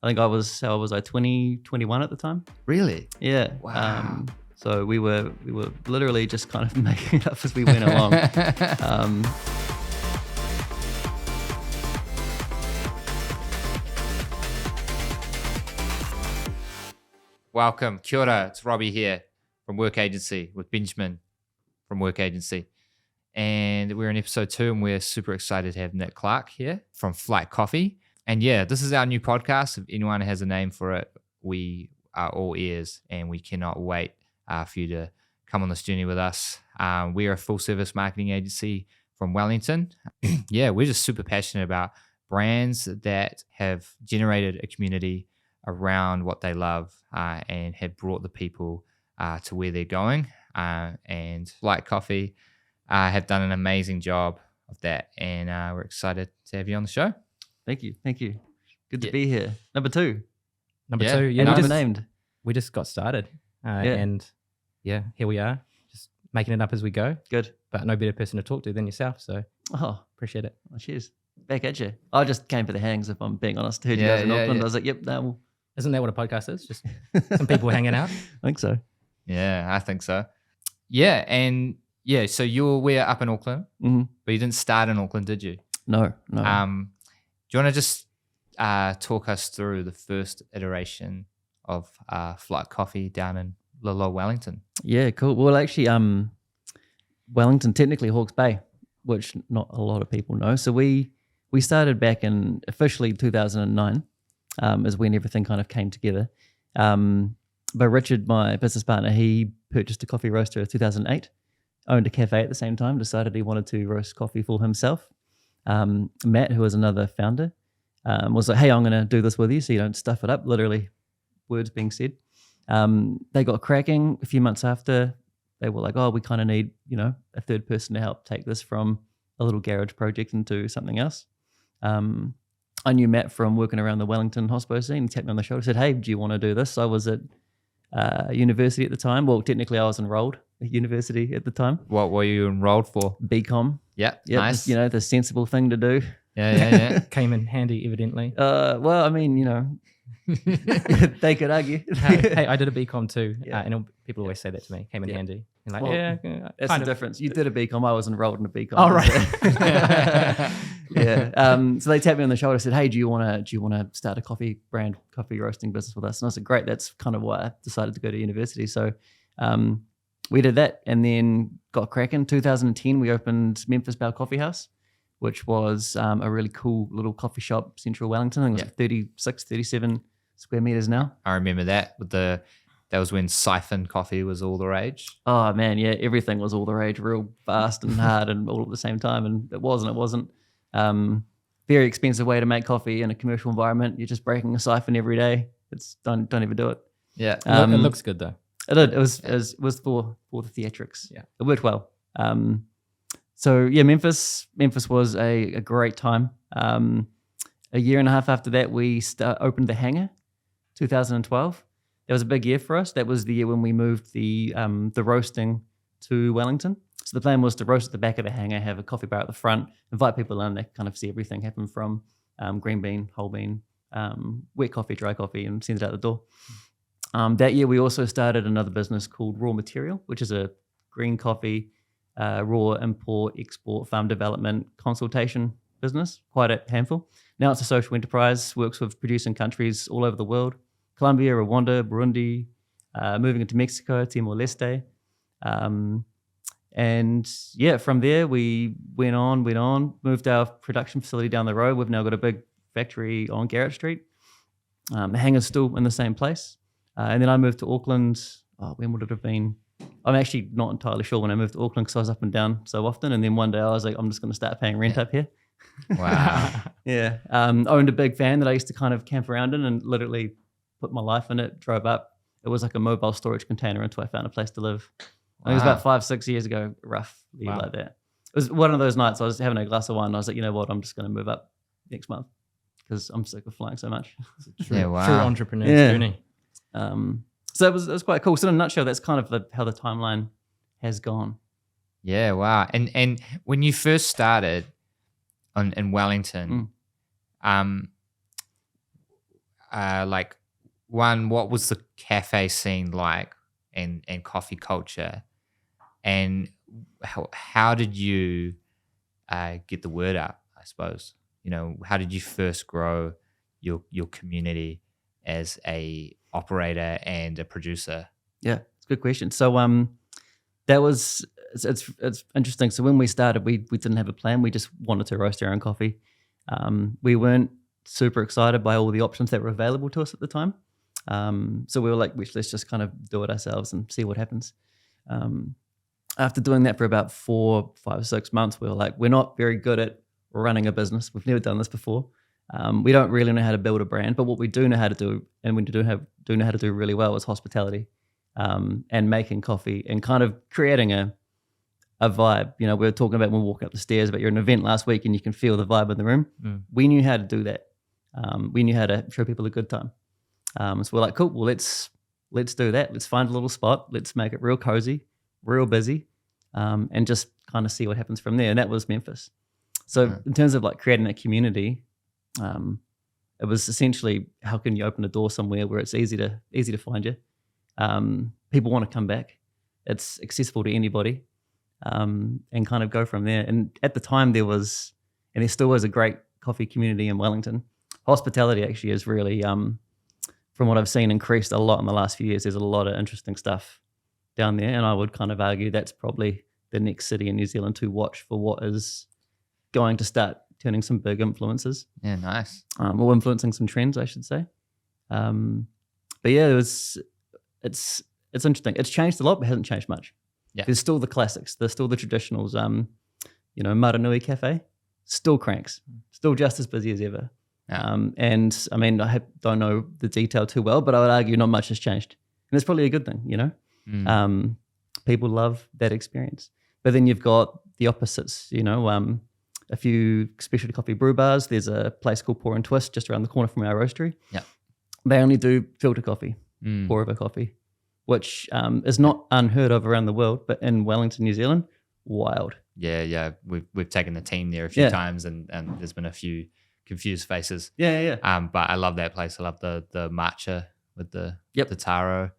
I think I was 20, 21 at the time. Really? Yeah. Wow. So we were literally just kind of making it up as we went along. Welcome. Kia ora. It's Robbie here from Work Agency with Benjamin from Work Agency. And we're in episode 2 and we're super excited to have Nick Clark here from Flight Coffee. And yeah, this is our new podcast. If anyone has a name for it, we are all ears and we cannot wait for you to come on this journey with us. We are a full service marketing agency from Wellington. Yeah, we're just super passionate about brands that have generated a community around what they love and have brought the people to where they're going. And Flight Coffee have done an amazing job of that. And we're excited to have you on the show. Thank you. Good to be here. Number 2. Number 2. Yeah, And named. We just got started. And yeah, here we are, just making it up as we go. Good. But no better person to talk to than yourself. So appreciate it. Well, cheers. Back at you. I just came for the hangs, if I'm being honest. Heard you guys in Auckland. I was like, yep, no. Isn't that what a podcast is? Just some people hanging out? I think so. Yeah, I think so. Yeah, and yeah, so we're up in Auckland, but you didn't start in Auckland, did you? No. Do you want to just talk us through the first iteration of Flight Coffee down in little old Wellington? Yeah, cool. Well, actually, Wellington, technically Hawke's Bay, which not a lot of people know. So we started back in officially 2009. Is when everything kind of came together. But Richard, my business partner, he purchased a coffee roaster in 2008, owned a cafe at the same time, decided he wanted to roast coffee for himself. Matt, who was another founder, was like, hey, I'm going to do this with you so you don't stuff it up, literally words being said. They got cracking a few months after. They were like, oh, we kind of need, a third person to help take this from a little garage project into something else. I knew Matt from working around the Wellington hospo scene. He tapped me on the shoulder, said, hey, do you want to do this? I was at university at the time. Well, technically I was enrolled at university at the time. What were you enrolled for? BCom. Yeah, nice. The sensible thing to do. Yeah. Came in handy, evidently. Well, I mean, they could argue. hey, I did a BCom too. And people always say that to me. Came in handy. And that's the difference. You did a BCom. I was enrolled in a BCom. Oh, right. Yeah. So they tapped me on the shoulder, said, hey, do you want to start a coffee roasting business with us? And I said, great. That's kind of why I decided to go to university. So we did that and then got cracking. 2010, we opened Memphis Bell Coffee House, which was a really cool little coffee shop, central Wellington. I think it was like 36, 37 square meters now. I remember that that was when siphon coffee was all the rage. Oh man, yeah, everything was all the rage, real fast and hard and all at the same time. And it wasn't. Very expensive way to make coffee in a commercial environment. You're just breaking a siphon every day. It's don't ever do it. Yeah, it looks good though. It did. It was for the theatrics. Yeah, it worked well. So yeah, Memphis was a great time. A year and a half after that, we opened the hangar, 2012. That was a big year for us. That was the year when we moved the roasting to Wellington. So the plan was to roast at the back of the hangar, have a coffee bar at the front, invite people in, they kind of see everything happen from green bean, whole bean, wet coffee, dry coffee, and send it out the door. That year, we also started another business called Raw Material, which is a green coffee, raw import, export, farm development consultation business, quite a handful. Now it's a social enterprise, works with producing countries all over the world. Colombia, Rwanda, Burundi, moving into Mexico, Timor-Leste. And yeah, from there we went on, moved our production facility down the road. We've now got a big factory on Garrett Street. The hangar's still in the same place. And then I moved to Auckland. When would it have been? I'm actually not entirely sure when I moved to Auckland because I was up and down so often. And then one day I was like, I'm just going to start paying rent up here. Wow. Yeah. Owned a big van that I used to kind of camp around in and literally put my life in it, drove up. It was like a mobile storage container until I found a place to live. Wow. It was about 5-6 years ago, roughly like that. It was one of those nights I was having a glass of wine and I was like, you know what, I'm just going to move up next month because I'm sick of flying so much. True entrepreneur's journey. So it was quite cool. So in a nutshell, that's kind of how the timeline has gone. Yeah, wow. And when you first started in Wellington, like one, what was the cafe scene like and coffee culture, and how did you get the word out? I suppose, how did you first grow your community as a operator and a producer? Yeah, it's a good question. So that was it's interesting. So when we started, we didn't have a plan. We just wanted to roast our own coffee. We weren't super excited by all the options that were available to us at the time. So we were like, let's just kind of do it ourselves and see what happens. After doing that for about 4, 5, 6 months, we were like, we're not very good at running a business. We've never done this before. We don't really know how to build a brand, but what we do know how to do, and we do know how to do really well, is hospitality, and making coffee and kind of creating a vibe. We were talking about when we walk up the stairs about you're at an event last week and you can feel the vibe in the room. We knew how to do that. We knew how to show people a good time. So we're like, cool, well, let's do that. Let's find a little spot. Let's make it real cozy, real busy, and just kind of see what happens from there. And that was Memphis. So in terms of like creating a community, it was essentially, how can you open a door somewhere where it's easy to find you? People want to come back. It's accessible to anybody, and kind of go from there. And at the time there was, and there still was, a great coffee community in Wellington. Hospitality actually is really, from what I've seen, increased a lot in the last few years. There's a lot of interesting stuff down there, and I would kind of argue that's probably the next city in New Zealand to watch for what is going to start turning some big influences. Yeah, nice. Or influencing some trends, I should say. But yeah, it's interesting. It's changed a lot, but hasn't changed much. Yeah. There's still the classics. There's still the traditionals. Maranui Cafe still cranks, still just as busy as ever. Yeah. And I mean, don't know the detail too well, but I would argue not much has changed, and it's probably a good thing. People love that experience. But then you've got the opposites. A few specialty coffee brew bars. There's a place called Pour and Twist just around the corner from our roastery. Yeah, they only do filter coffee, pour over coffee, which is not unheard of around the world, but in Wellington, New Zealand, wild. Yeah. We've taken the team there a few times, and there's been a few confused faces. Yeah. But I love that place. I love the matcha with the taro.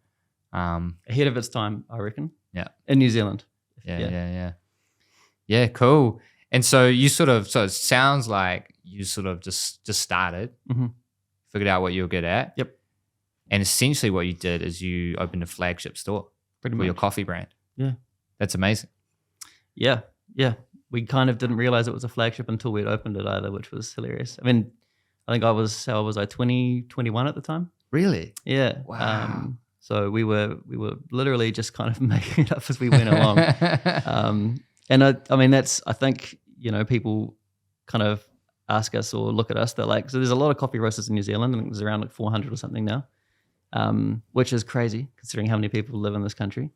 Ahead of its time, I reckon. Yeah. In New Zealand. Yeah, cool. And so it sounds like you sort of just started, figured out what you were good at. Yep. And essentially what you did is you opened a flagship store for your coffee brand. Yeah. That's amazing. Yeah. We kind of didn't realize it was a flagship until we'd opened it either, which was hilarious. I mean, I think I was 20, 21 at the time. Really? Yeah. Wow. So we were literally just kind of making it up as we went along. And I mean, I think, people kind of ask us or look at us. They're like, so there's a lot of coffee roasters in New Zealand. I think there's around like 400 or something now, which is crazy considering how many people live in this country.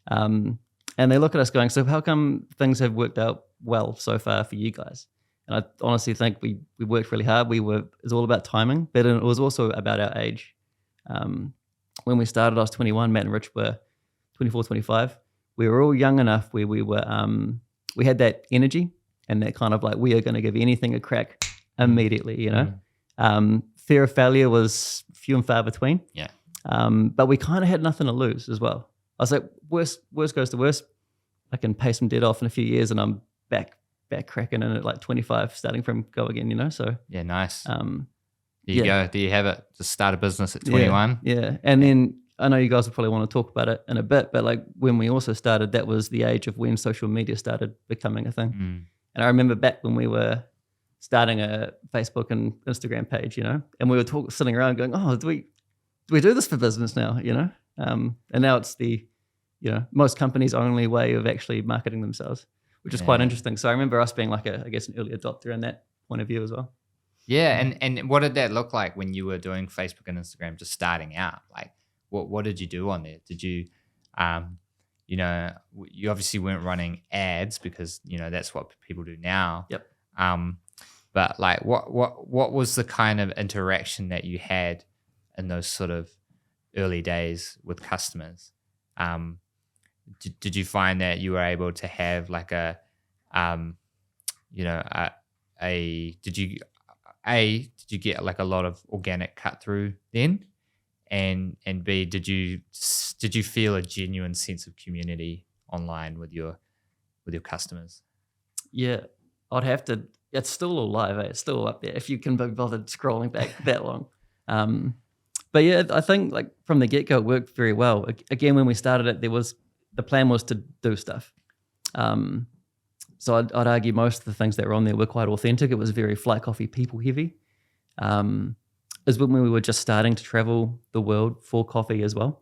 And they look at us going, so how come things have worked out well so far for you guys? And I honestly think we worked really hard. It's all about timing, but it was also about our age. When we started, I was 21, Matt and Rich were 24, 25. We were all young enough where we had that energy and that kind of like, we are going to give anything a crack immediately, Fear of failure was few and far between. Yeah. But we kind of had nothing to lose as well. I was like, worst goes to worst, I can pay some debt off in a few years and I'm back cracking in at like 25, starting from go again, so. Yeah, nice. There you go. There you have it. Just start a business at 21. Yeah. And then I know you guys will probably want to talk about it in a bit, but like when we also started, that was the age of when social media started becoming a thing. And I remember back when we were starting a Facebook and Instagram page, and we were sitting around going, oh, do we do this for business now, and now it's the, most companies' only way of actually marketing themselves, which is quite interesting. So I remember us being like an early adopter in that point of view as well. Yeah. And what did that look like when you were doing Facebook and Instagram, just starting out? Like, what did you do on there? Did you, you obviously weren't running ads because, that's what people do now. Yep. But like, what was the kind of interaction that you had in those sort of early days with customers? Did you find that you were able to have like A, did you get like a lot of organic cut through then? And B, did you feel a genuine sense of community online with your customers? Yeah, I'd have to. It's still all live. It's still up there if you can be bothered scrolling back that long. But yeah, I think like from the get go, it worked very well. Again, when we started it, the plan was to do stuff. So I'd argue most of the things that were on there were quite authentic. It was very Flight Coffee people heavy. Is when we were just starting to travel the world for coffee as well,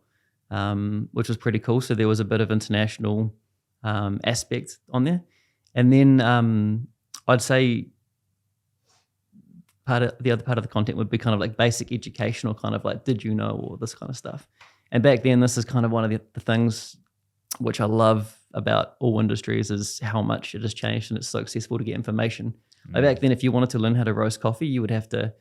which was pretty cool. So there was a bit of international aspect on there. And then I'd say the other part of the content would be kind of like basic educational, kind of like, did you know, or this kind of stuff. And back then, this is kind of one of the things which I love about all industries is how much it has changed and it's so accessible to get information. Like back then, if you wanted to learn how to roast coffee, you would have to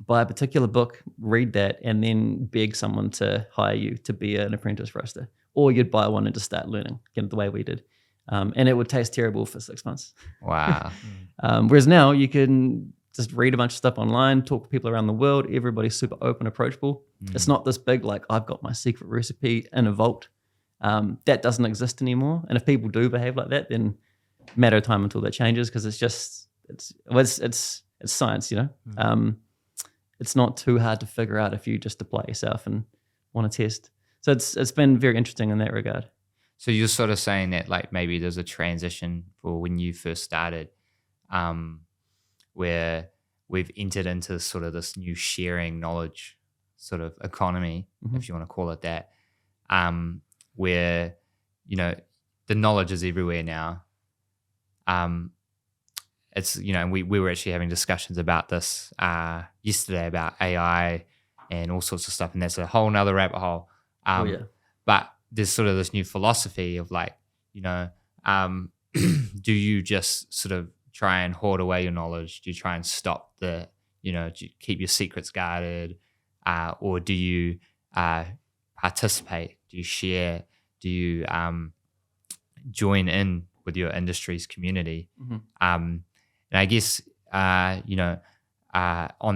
buy a particular book, read that, and then beg someone to hire you to be an apprentice roaster. Or you'd buy one and just start learning, the way we did. And it would taste terrible for 6 months. Wow. Whereas now you can just read a bunch of stuff online, talk to people around the world. Everybody's super open, approachable. It's not this big, like, I've got my secret recipe in a vault. That doesn't exist anymore. And if people do behave like that, then matter of time until that changes, because it's science, you know. It's not too hard to figure out if you just apply yourself and want to test. So it's been very interesting in that regard. So you're sort of saying that like maybe there's a transition for when you first started, where we've entered into sort of this new sharing knowledge sort of economy, if you want to call it that, where, you know, the knowledge is everywhere now. It's, you know, we were actually having discussions about this yesterday about AI and all sorts of stuff, and that's a whole nother rabbit hole. But there's sort of this new philosophy of like, you know, do you just sort of try and hoard away your knowledge? Do you try and stop do you keep your secrets guarded? Or do you participate? Do you share? Do you join in with your industry's community? And I guess, on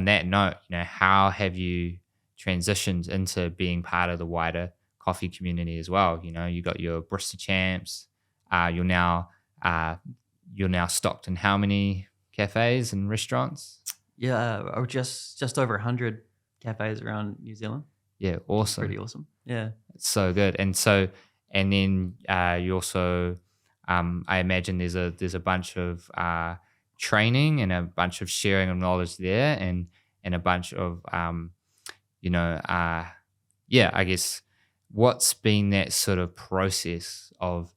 that note, you know, how have you transitioned into being part of the wider coffee community as well? You know, you got your Barista Champs. You're now stocked in how many cafes and restaurants? Yeah, just over 100 cafes around New Zealand. Yeah, awesome. Pretty awesome. Yeah, it's so good. And then you also, I imagine there's a bunch of training and a bunch of sharing of knowledge there, and a bunch of I guess what's been that sort of process of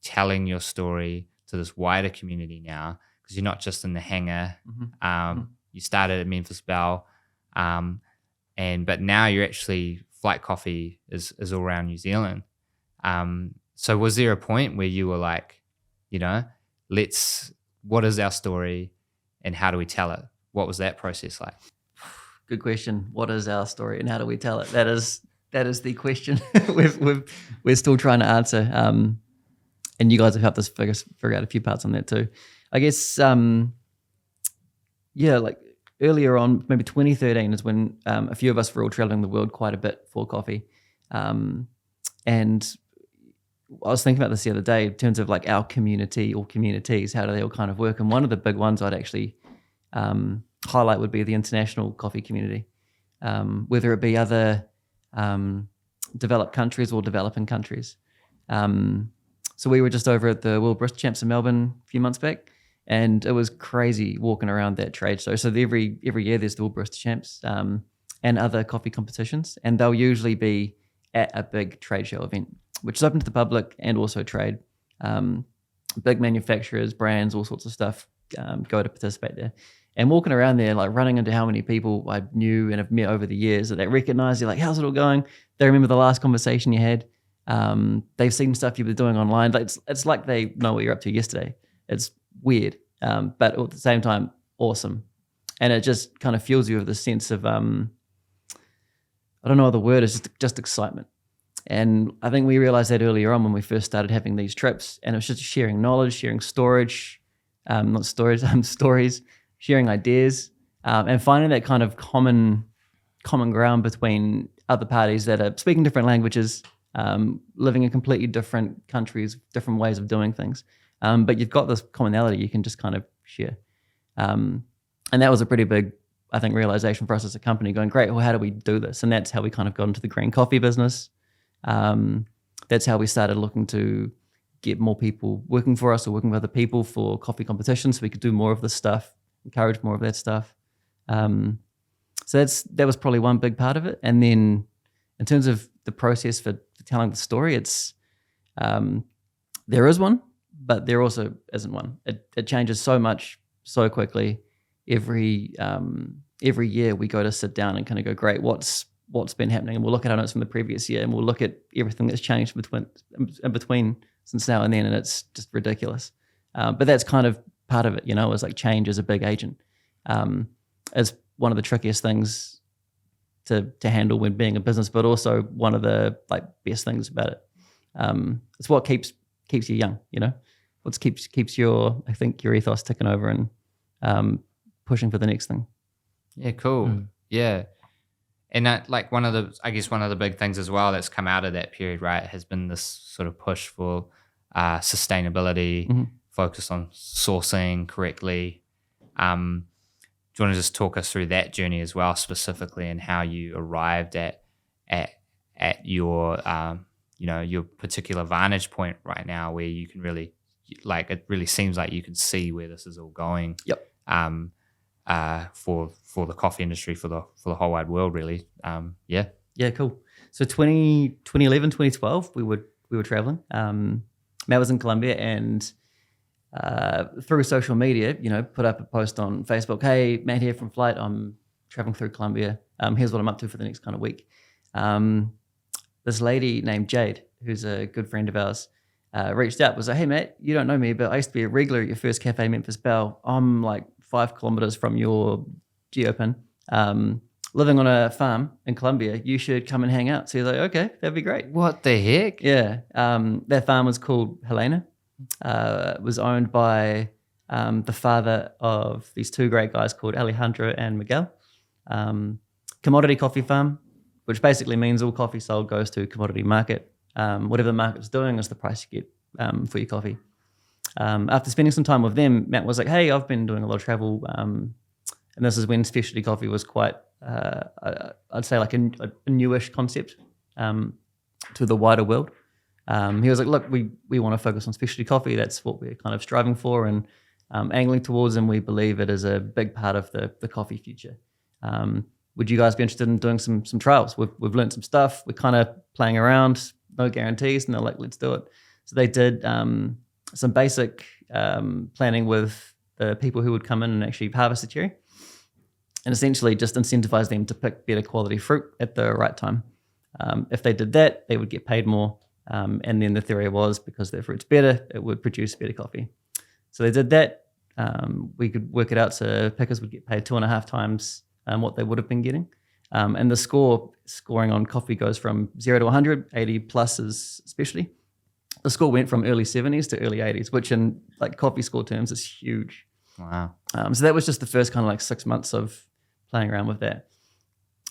telling your story to this wider community now, because you're not just in the hangar. You started at Memphis Bell, but now you're actually Flight Coffee is all around New Zealand. So was there a point where you were like, you know, what is our story and how do we tell it? What was that process like? Good question. What is our story and how do we tell it? That is the question we're still trying to answer. And you guys have helped us figure out a few parts on that too. I guess, like earlier on, maybe 2013 is when a few of us were all traveling the world quite a bit for coffee. And I was thinking about this the other day in terms of like our community or communities, how do they all kind of work? And one of the big ones I'd actually highlight would be the international coffee community, whether it be other developed countries or developing countries. So we were just over at the World Barista Champs in Melbourne a few months back, and it was crazy walking around that trade show. So every year there's the World Barista Champs and other coffee competitions, and they'll usually be at a big trade show event, which is open to the public and also trade. Big manufacturers, brands, all sorts of stuff go to participate there. And walking around there, like running into how many people I knew and have met over the years that they recognize you, like, how's it all going? They remember the last conversation you had. They've seen stuff you've been doing online. It's like they know what you're up to yesterday. It's weird, but at the same time, awesome. And it just kind of fuels you with this sense of, I don't know what the word is, just excitement. And I think we realized that earlier on when we first started having these trips, and it was just sharing knowledge, sharing stories, sharing ideas, and finding that kind of common ground between other parties that are speaking different languages, living in completely different countries, different ways of doing things. But you've got this commonality you can just kind of share. And that was a pretty big, I think, realization for us as a company, going, great, well, how do we do this? And that's how we kind of got into the green coffee business. That's how we started looking to get more people working for us or working with other people for coffee competitions so we could do more of this stuff, encourage more of that stuff. So that was probably one big part of it. And then in terms of the process for telling the story, it's there is one, but there also isn't one. It changes so much so quickly. Every year we go to sit down and kind of go, great, what's been happening? And we'll look at our notes from the previous year and we'll look at everything that's changed in between since now and then, and it's just ridiculous. But that's kind of part of it, is like change is a big agent. It's one of the trickiest things to handle when being a business, but also one of the best things about it. It's what keeps you young, what keeps your ethos ticking over and pushing for the next thing. Yeah, cool. Yeah. And that, one of the big things as well that's come out of that period, right, has been this sort of push for sustainability, focus on sourcing correctly. Do you want to just talk us through that journey as well, specifically, and how you arrived at your your particular vantage point right now, where you can really, it really seems like you can see where this is all going. Yep. For the coffee industry, for the whole wide world, really. Yeah, cool. So 2011, 2012, we were traveling. Matt was in Colombia, and through social media, put up a post on Facebook. Hey, Matt here from Flight. I'm traveling through Colombia. Here's what I'm up to for the next kind of week. This lady named Jade, who's a good friend of ours, reached out, was like, hey, Matt, you don't know me, but I used to be a regular at your first cafe, Memphis Belle. I'm 5 kilometers from your geopin, living on a farm in Colombia. You should come and hang out. So he's like, okay, that'd be great. What the heck? Yeah. That farm was called Helena. It was owned by the father of these 2 great guys called Alejandro and Miguel. Commodity coffee farm, which basically means all coffee sold goes to commodity market. Whatever the market's doing is the price you get for your coffee. After spending some time with them, Matt was like, hey, I've been doing a lot of travel. And this is when specialty coffee was quite, I'd say a newish concept to the wider world. He was like, look, we want to focus on specialty coffee. That's what we're kind of striving for and angling towards, and we believe it is a big part of the coffee future. Would you guys be interested in doing some trials? We've learned some stuff. We're kind of playing around, no guarantees, and they're like, let's do it. So they did some basic planning with the people who would come in and actually harvest the cherry, and essentially just incentivize them to pick better quality fruit at the right time. If they did that, they would get paid more. And then the theory was, because their fruit's better, it would produce better coffee. So they did that. We could work it out so pickers would get paid 2.5 times what they would have been getting. And the scoring on coffee goes from 0 to 100, 80 plus is specialty. The score went from early 70s to early 80s, which in coffee score terms is huge. Wow. So that was just the first kind of 6 months of playing around with that.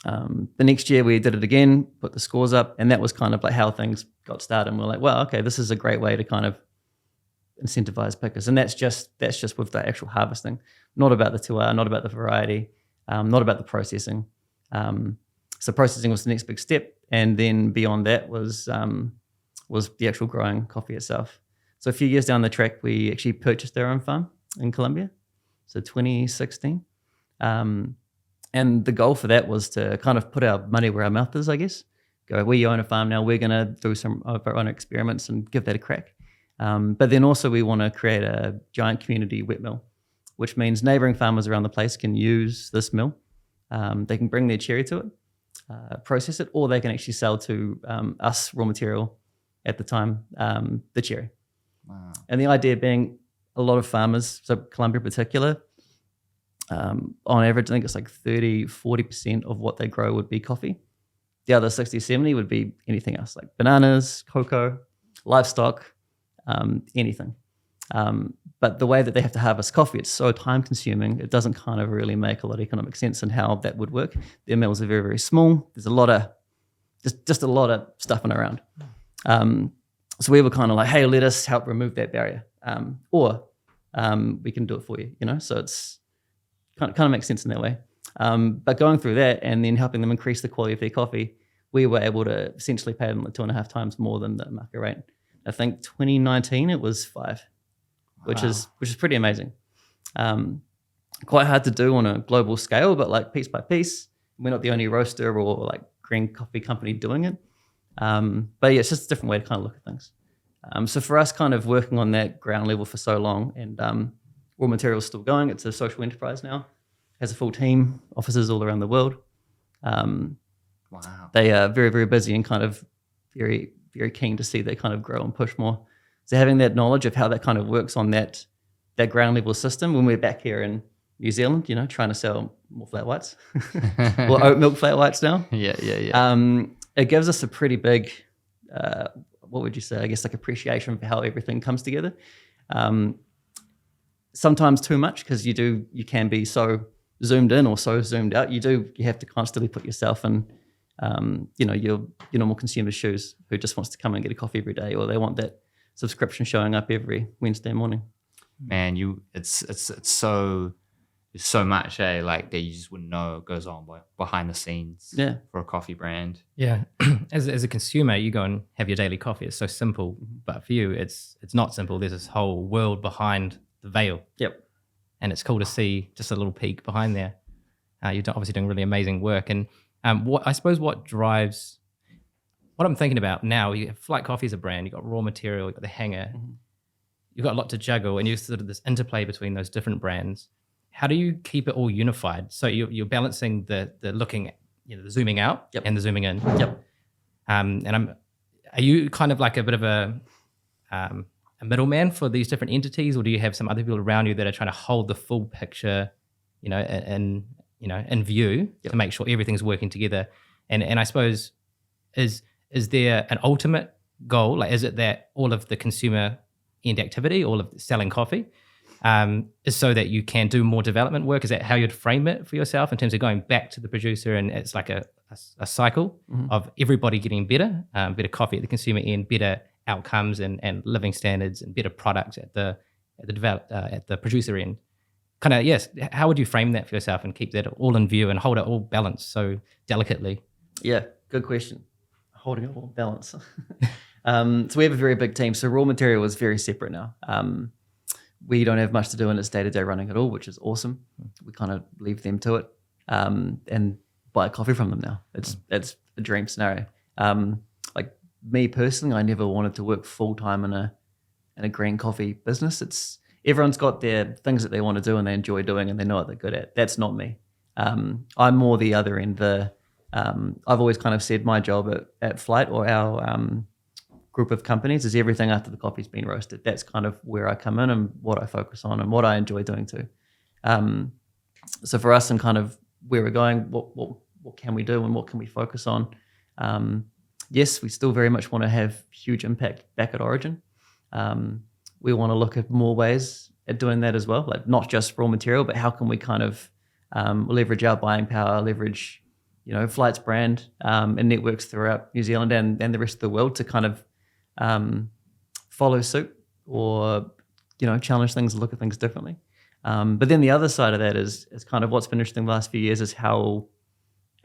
The next year we did it again, put the scores up, and that was kind of how things got started. And we're like, well, okay, this is a great way to kind of incentivize pickers. And that's just with the actual harvesting, not about the terroir, not about the variety, not about the processing. So processing was the next big step. And then beyond that was the actual growing coffee itself. So a few years down the track, we actually purchased our own farm in Colombia. So 2016. And the goal for that was to kind of put our money where our mouth is, I guess. Go, we own a farm now, we're going to do some of our own experiments and give that a crack. But then also we want to create a giant community wet mill, which means neighboring farmers around the place can use this mill. They can bring their cherry to it, process it, or they can actually sell to us raw material at the time, the cherry. Wow. And the idea being a lot of farmers, so Colombia in particular, on average, I think it's 30-40% of what they grow would be coffee. The other 60-70 would be anything else, like bananas, cocoa, livestock, anything. But the way that they have to harvest coffee, it's so time consuming. It doesn't kind of really make a lot of economic sense in how that would work. Their mills are very, very small. There's a lot of, just a lot of stuffing around. So we were kind of like, hey, let us help remove that barrier. Or we can do it for you, So it's kind of makes sense in that way. But going through that and then helping them increase the quality of their coffee, we were able to essentially pay them like 2.5 times more than the market rate. I think 2019 it was 5, which is pretty amazing. Quite hard to do on a global scale, but like piece by piece. We're not the only roaster or like green coffee company doing it. But yeah, it's just a different way to kind of look at things. So for us, kind of working on that ground level for so long, and raw materials still going. It's a social enterprise now. Has a full team, offices all around the world. Wow. They are very, very busy and kind of very, very keen to see that kind of grow and push more. So having that knowledge of how that kind of works on that ground level system, when we're back here in New Zealand, trying to sell more flat whites, or oat milk flat whites now. Yeah. It gives us a pretty big, what would you say? I guess like appreciation for how everything comes together. Sometimes too much, because you can be so zoomed in or so zoomed out. You have to constantly put yourself in, your normal consumer's shoes, who just wants to come and get a coffee every day, or they want that subscription showing up every Wednesday morning. Man, it's so much, like that you just wouldn't know goes on behind the scenes. Yeah. For a coffee brand. Yeah. As a consumer, you go and have your daily coffee. It's so simple, but for you, it's not simple. There's this whole world behind the veil. Yep. And it's cool to see just a little peek behind there. You're obviously doing really amazing work. And what I'm thinking about now, you have Flight Coffee as a brand, you've got raw material, you've got the hanger, you've got a lot to juggle, and you've sort of this interplay between those different brands. How do you keep it all unified? So you're balancing the looking, the zooming out and the zooming in. Yep. Are you kind of like a bit of a middleman for these different entities, or do you have some other people around you that are trying to hold the full picture, in view to make sure everything's working together? And I suppose is there an ultimate goal? Like, is it that all of the consumer end activity, all of selling coffee, is so that you can do more development work? Is that how you'd frame it for yourself in terms of going back to the producer, and it's like a cycle of everybody getting better coffee at the consumer end, better outcomes and living standards, and better products at the producer end? Kind of, yes. How would you frame that for yourself and keep that all in view and hold it all balanced so delicately? Yeah, good question. Holding it all balanced. So we have a very big team. So raw material is very separate now. We don't have much to do in its day-to-day running at all, which is awesome. We kind of leave them to it and buy coffee from them now. It's a dream scenario. Like me personally, I never wanted to work full-time in a green coffee business. Everyone's got their things that they want to do and they enjoy doing and they know what they're good at. That's not me. I'm more the other end. I've always kind of said my job at Flight, or our group of companies, is everything after the coffee's been roasted. That's kind of where I come in and what I focus on and what I enjoy doing too. So for us and kind of where we're going, what can we do and what can we focus on? Yes, we still very much want to have huge impact back at origin. We want to look at more ways at doing that as well, like not just raw material, but how can we kind of leverage our buying power, leverage Flight's brand and networks throughout New Zealand and the rest of the world to kind of follow suit or challenge things and look at things differently. But then the other side of that is kind of what's been interesting the last few years is how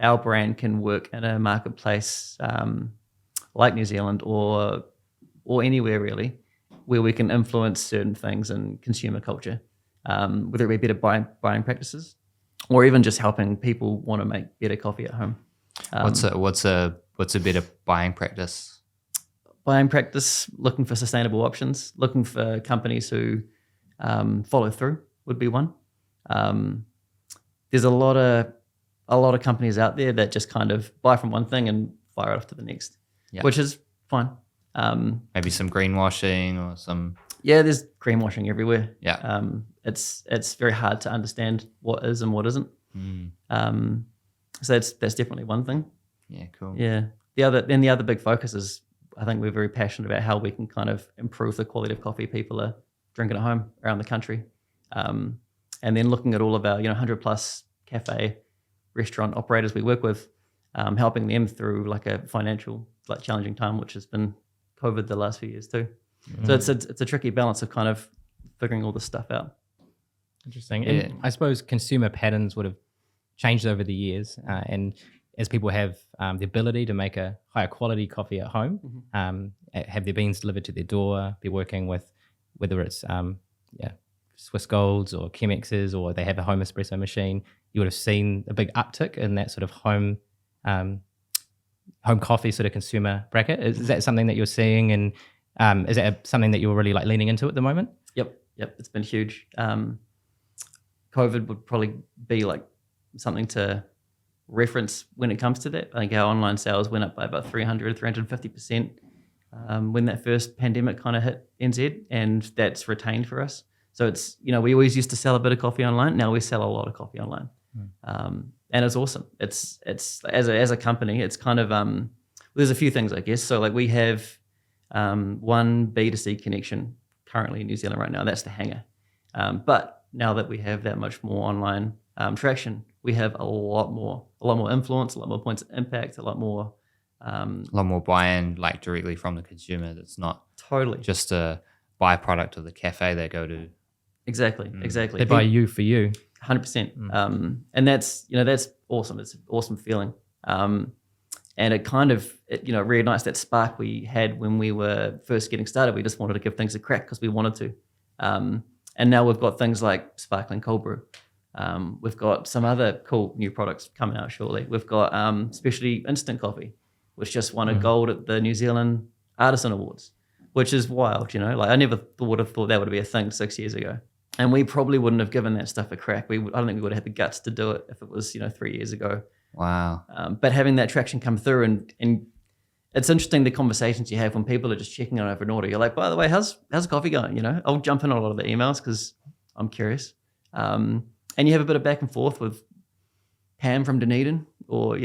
our brand can work in a marketplace like New Zealand or anywhere really, where we can influence certain things in consumer culture, whether it be better buying practices or even just helping people want to make better coffee at home. What's a better buying practice? Buying practice, looking for sustainable options, looking for companies who follow through would be one. There's a lot of companies out there that just kind of buy from one thing and fire it off to the next, which is fine. Maybe some greenwashing or some. Yeah, there's greenwashing everywhere. Yeah. It's very hard to understand what is and what isn't. So that's definitely one thing. Yeah, cool. Yeah. The other big focus is, I think we're very passionate about how we can kind of improve the quality of coffee people are drinking at home around the country. And then looking at all of our 100 plus cafe restaurant operators we work with, helping them through like a financial challenging time, which has been COVID the last few years too. So it's a tricky balance of kind of figuring all this stuff out. Interesting. And I suppose consumer patterns would have changed over the years, and as people have the ability to make a higher quality coffee at home, have their beans delivered to their door, be working with whether it's Swiss Golds or Chemexes, or they have a home espresso machine, you would have seen a big uptick in that sort of home coffee sort of consumer bracket. Is that something that you're seeing, and is that something that you're really leaning into at the moment? Yep. It's been huge. COVID would probably be something to reference when it comes to that. I think our online sales went up by about 350% when that first pandemic kind of hit NZ, and that's retained for us. So it's, we always used to sell a bit of coffee online. Now we sell a lot of coffee online. And it's awesome. It's as a company, it's kind of, there's a few things, I guess. So we have one B2C connection currently in New Zealand right now. That's the Hanger. But now that we have that much more online traction, we have a lot more influence, a lot more points of impact, a lot more buy-in, directly from the consumer. That's not totally just a byproduct of the cafe they go to. Exactly. They buy you for you. 100%. And that's awesome. It's an awesome feeling. And it kind of, reignites that spark we had when we were first getting started. We just wanted to give things a crack because we wanted to. And now we've got things like sparkling cold brew. We've got some other cool new products coming out shortly. We've got specialty instant coffee, which just won a gold at the New Zealand Artisan Awards, which is wild, I never would have thought that would be a thing 6 years ago. And we probably wouldn't have given that stuff a crack. I don't think we would have had the guts to do it if it was, 3 years ago. Wow. But having that traction come through, and it's interesting the conversations you have when people are just checking on over an order. You're like, by the way, how's coffee going? I'll jump in on a lot of the emails because I'm curious. And you have a bit of back and forth with Pam from Dunedin or,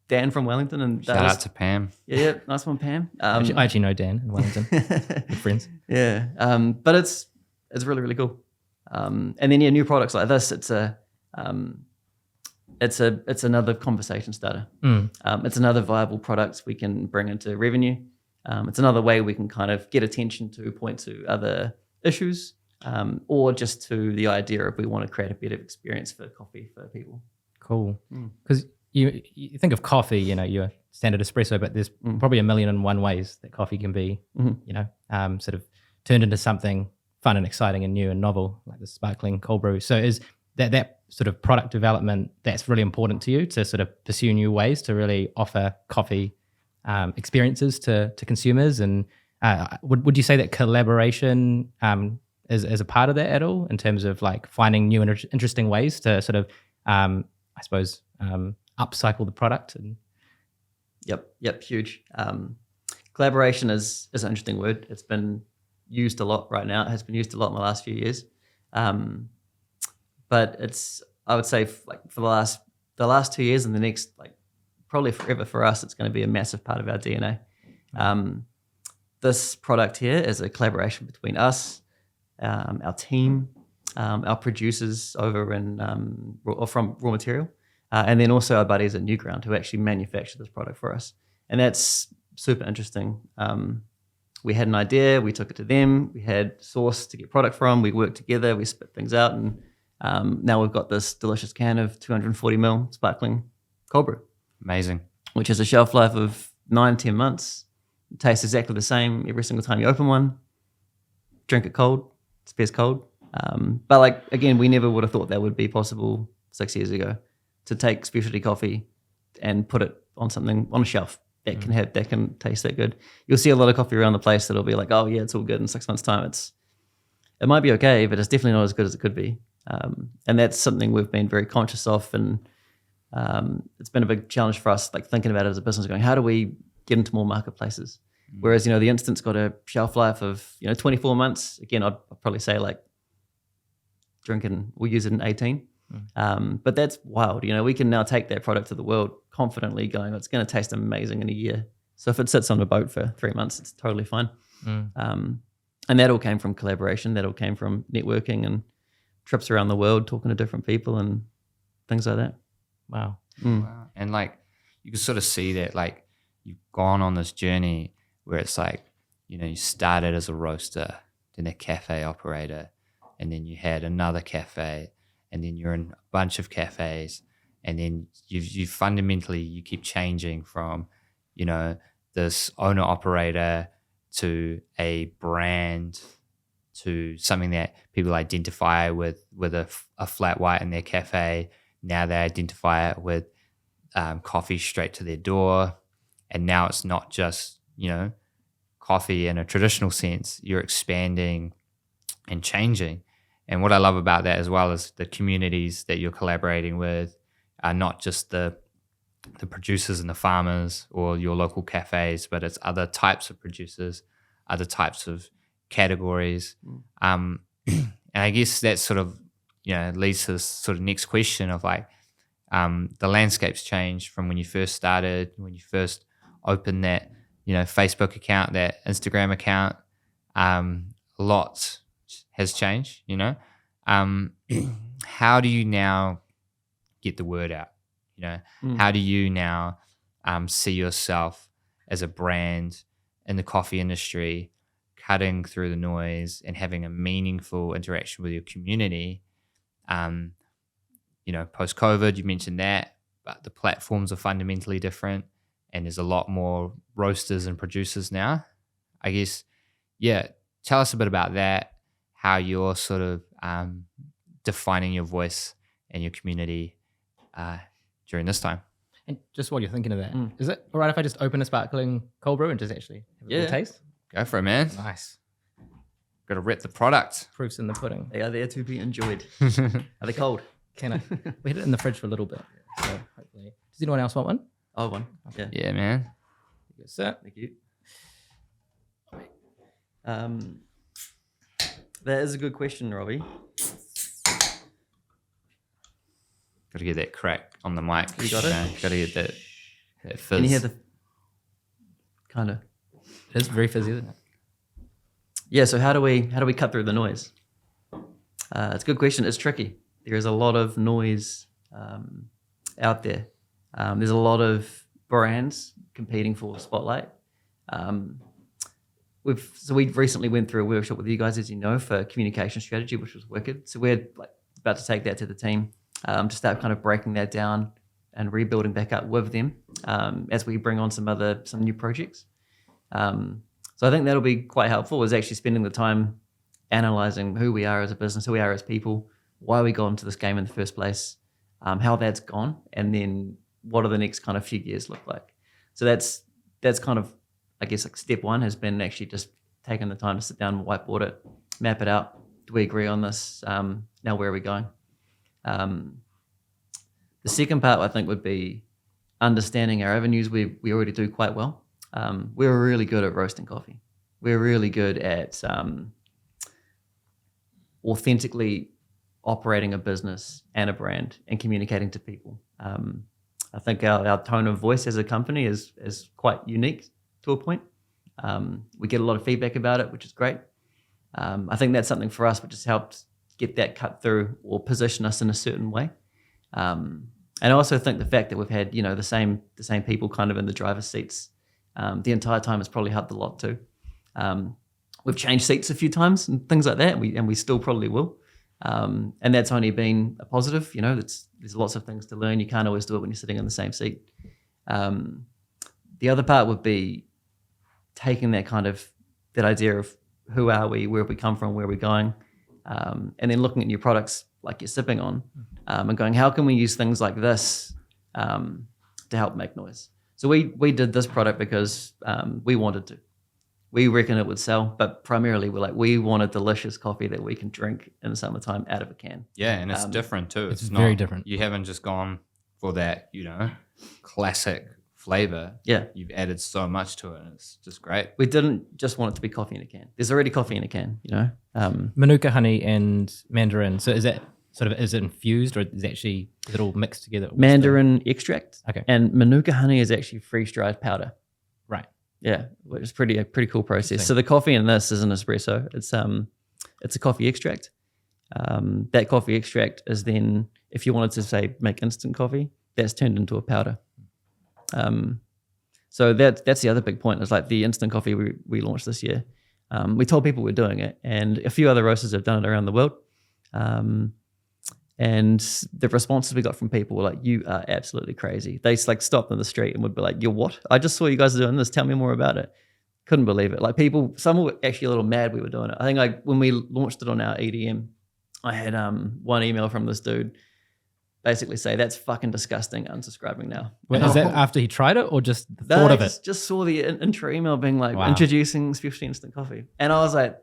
Dan from Wellington. And shout out to Pam. Yeah, nice one, Pam. I actually know Dan in Wellington. Good friends. Yeah. But it's really, really cool. And then new products like this, it's another conversation starter. It's another viable product we can bring into revenue. It's another way we can kind of get attention to point to other issues, or just to the idea of we want to create a better experience for coffee for people. Cool. Because you think of coffee, your standard espresso, but there's probably 1,000,001 ways that coffee can be, sort of turned into something fun and exciting and new and novel, like the sparkling cold brew. So is that sort of product development that's really important to you, to sort of pursue new ways to really offer coffee experiences to consumers? And would you say that collaboration is a part of that at all, in terms of finding new and interesting ways to sort of, I suppose, upcycle the product? And Yep, huge. Collaboration is an interesting word. It's been used a lot right now. It has been used a lot in the last few years. But it's, I would say, for the last 2 years and the next, probably forever for us, it's going to be a massive part of our DNA. This product here is a collaboration between us, our team, our producers over in from Raw Material, and then also our buddies at Newground who actually manufacture this product for us. And that's super interesting. We had an idea, we took it to them, we had source to get product from, we worked together, we spit things out, and now we've got this delicious can of 240ml sparkling cold brew. Amazing. Which has a shelf life of 9-10 months. It tastes exactly the same every single time you open one. Drink it cold, it's best cold. But again, we never would have thought that would be possible 6 years ago, to take specialty coffee and put it on something on a shelf that can taste that good. You'll see a lot of coffee around the place that'll be like, oh yeah, it's all good. In 6 months' time, it might be okay, but it's definitely not as good as it could be. And that's something we've been very conscious of, and it's been a big challenge for us, thinking about it as a business, going, how do we get into more marketplaces? Whereas, the instant's got a shelf life of, 24 months. Again, I'd probably say we'll use it in 18. But that's wild. We can now take that product to the world confidently, going, it's going to taste amazing in a year. So if it sits on a boat for 3 months, it's totally fine. And that all came from collaboration. That all came from networking and trips around the world, talking to different people and things like that. Wow. Wow. And like you can sort of see that like you've gone on this journey where it's like, you started as a roaster, then a cafe operator, and then you had another cafe, and then you're in a bunch of cafes, and then you fundamentally you keep changing from, this owner operator to a brand to something that people identify with a flat white in their cafe. Now they identify it with coffee straight to their door. And now it's not just, coffee in a traditional sense. You're expanding and changing. And what I love about that as well is the communities that you're collaborating with are not just the producers and the farmers or your local cafes, but it's other types of producers, other types of categories. And I guess that sort of, leads to this sort of next question of like, the landscape's changed from when you first started, when you first opened that, Facebook account, that Instagram account. A lot has changed, How do you now get the word out? How do you now see yourself as a brand in the coffee industry, cutting through the noise and having a meaningful interaction with your community? Post-COVID, you mentioned that, but the platforms are fundamentally different and there's a lot more roasters and producers now. I guess, tell us a bit about that, how you're sort of defining your voice and your community during this time. And just while you're thinking of that, is it all right if I just open a sparkling cold brew and just actually have a little taste? Go for it, man. Nice. Got to rep the product. Proof's in the pudding. They are there to be enjoyed. Are they cold? Can I? We had it in the fridge for a little bit. So hopefully. Does anyone else want one? Oh, one. Yeah. Yeah, man. Good set. Thank you. That is a good question, Robbie. Got to get that crack on the mic. You got it? Got to get that fizz. Can you hear the kind of? It is very fizzy, isn't it? Yeah. So how do we cut through the noise? It's a good question. It's tricky. There is a lot of noise out there. There's a lot of brands competing for spotlight. We recently went through a workshop with you guys, as you know, for communication strategy, which was wicked. So we're about to take that to the team to start kind of breaking that down and rebuilding back up with them as we bring on some new projects. So I think that'll be quite helpful, is actually spending the time analyzing who we are as a business, who we are as people, why we got into this game in the first place, how that's gone, and then what are the next kind of few years look like. So that's kind of, I guess, like step one has been actually just taking the time to sit down and whiteboard it, map it out. Do we agree on this? Now where are we going? The second part, I think, would be understanding our avenues. We already do quite well. We're really good at roasting coffee. We're really good at authentically operating a business and a brand and communicating to people. I think our tone of voice as a company is quite unique to a point. We get a lot of feedback about it, which is great. I think that's something for us which has helped get that cut through or position us in a certain way. And I also think the fact that we've had, the same people kind of in the driver's seats the entire time has probably helped a lot too. We've changed seats a few times and things like that, and we still probably will. And that's only been a positive. There's lots of things to learn. You can't always do it when you're sitting in the same seat. The other part would be taking that idea of who are we, where have we come from, where are we going, and then looking at new products like you're sipping on, and going, how can we use things like this to help make noise? So we did this product because we wanted to. We reckon it would sell, but primarily we want a delicious coffee that we can drink in the summertime out of a can. Yeah, and it's different too. It's very different. You haven't just gone for that, classic flavor. Yeah. You've added so much to it, and it's just great. We didn't just want it to be coffee in a can. There's already coffee in a can, Manuka honey and mandarin. So is it infused, or is it all mixed together? Mandarin extract. Okay. And Manuka honey is actually freeze-dried powder. Right. Yeah, which is a pretty cool process. Interesting. So the coffee in this is an espresso. It's a coffee extract. That coffee extract is then, if you wanted to say make instant coffee, that's turned into a powder. So that's the other big point, is like the instant coffee we launched this year. We told people we're doing it, and a few other roasters have done it around the world. And the responses we got from people were like, "You are absolutely crazy." They like stopped in the street and would be like, "You're what? I just saw you guys doing this. Tell me more about it." Couldn't believe it. Like people, some were actually a little mad we were doing it. I think like when we launched it on our EDM, I had one email from this dude basically say, "That's fucking disgusting. Unsubscribing now." Wait, is that after he tried it or just the thought of it? Just saw the intro email being like, Wow. introducing specialty instant coffee, and I was like,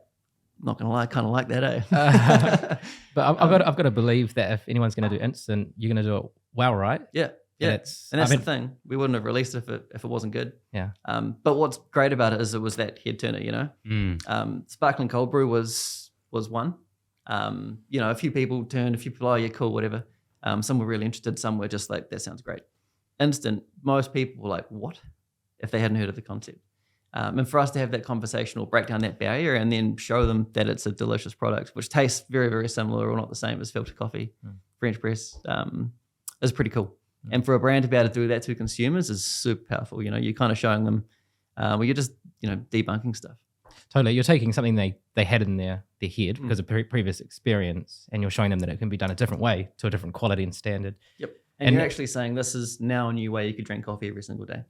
not gonna lie, I kind of like that, eh? But I've got to believe that if anyone's going to do instant, you're going to do it well, right? Yeah. And And I that's mean- the thing. We wouldn't have released it if it wasn't good. Yeah. But what's great about it is it was that head turner, you know. Sparkling cold brew was one. You know, a few people turned, a few people, oh, yeah, cool, whatever. Some were really interested, some were just like, that sounds great. Instant, most people were like, what? If they hadn't heard of the concept. And for us to have that conversation or break down that barrier and then show them that it's a delicious product, which tastes very, very similar or not the same as filter coffee, French press, is pretty cool. And for a brand to be able to do that to consumers is super powerful. You know, you're kind of showing them, well, you're just, you know, debunking stuff. Totally. You're taking something they had in their head because of previous experience, and you're showing them that it can be done a different way to a different quality and standard. Yep. And you're actually saying this is now a new way you could drink coffee every single day.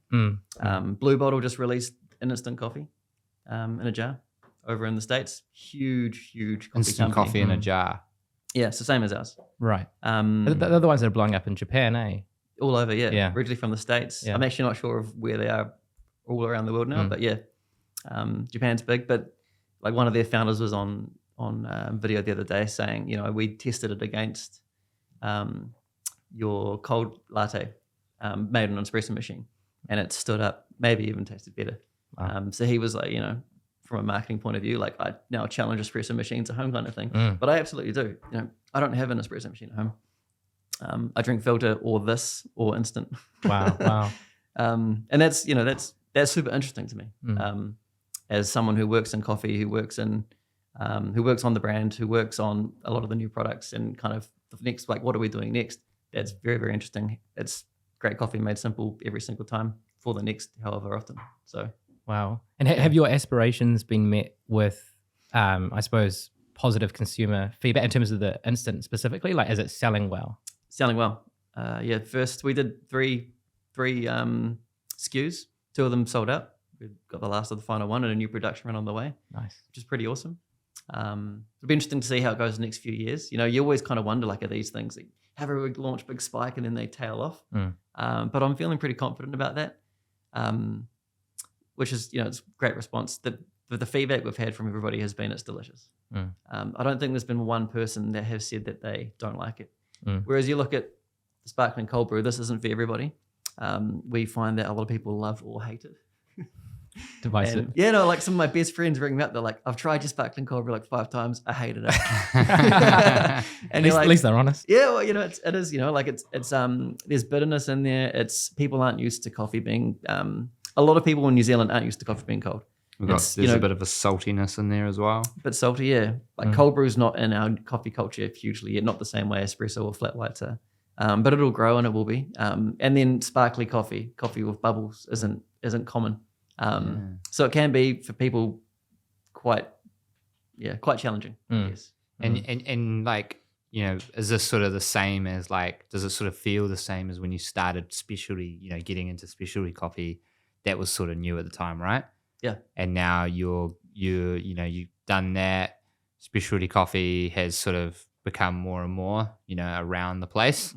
Blue Bottle just released an instant coffee in a jar over in the States. Huge coffee Instant company. coffee in a jar. Yeah, it's the same as ours. Right. They're the ones that are blowing up in Japan, eh? All over, yeah. Yeah. Originally from the States. Yeah. I'm actually not sure of where they are all around the world now, but yeah. Japan's big, but like one of their founders was on video the other day saying, you know, we tested it against your cold latte made on an espresso machine, and it stood up, maybe even tasted better. Wow. So he was like, you know, from a marketing point of view, like I now challenge espresso machines at home kind of thing. But I absolutely do. You know, I don't have an espresso machine at home. I drink filter or this or instant. Wow. And that's, you know, that's super interesting to me. As someone who works in coffee, who works on the brand, who works on a lot of the new products and kind of the next, like, what are we doing next? That's very, very interesting. It's great coffee made simple every single time for the next however often. So, Wow. And have your aspirations been met with, I suppose, positive consumer feedback in terms of the instant specifically? Like, is it selling well? selling well. Yeah, first we did three SKUs. Two of them sold out. We've got the last of the final one and a new production run on the way. Nice. Which is pretty awesome. It'll be interesting to see how it goes the next few years. You know, you always kind of wonder, like, are these things that have a big launch, big spike, and then they tail off? But I'm feeling pretty confident about that, which is, you know, it's a great response. The feedback we've had from everybody has been it's delicious. I don't think there's been one person that has said that they don't like it. Whereas you look at the sparkling cold brew, this isn't for everybody. We find that a lot of people love or hate it. Divisive. And, yeah, no, like some of my best friends ring me up. They're like, I've tried your sparkling cold brew like 5 times. I hated it. And at least they're honest. Yeah, well, you know, it is, you know, like it's there's bitterness in there. It's people aren't used to coffee being, a lot of people in New Zealand aren't used to coffee being cold. There's a bit of a saltiness in there as well. A bit salty, yeah. Like cold brew's not in our coffee culture hugely yet, not the same way espresso or flat whites are. But it'll grow and it will be. And then sparkly coffee with bubbles isn't common. So it can be for people quite challenging, I guess. And like, you know, is this sort of the same as, like, does it sort of feel the same as when you started specialty, you know, getting into specialty coffee? That was sort of new at the time, right? Yeah. And now you've done that. Specialty coffee has sort of become more and more, you know, around the place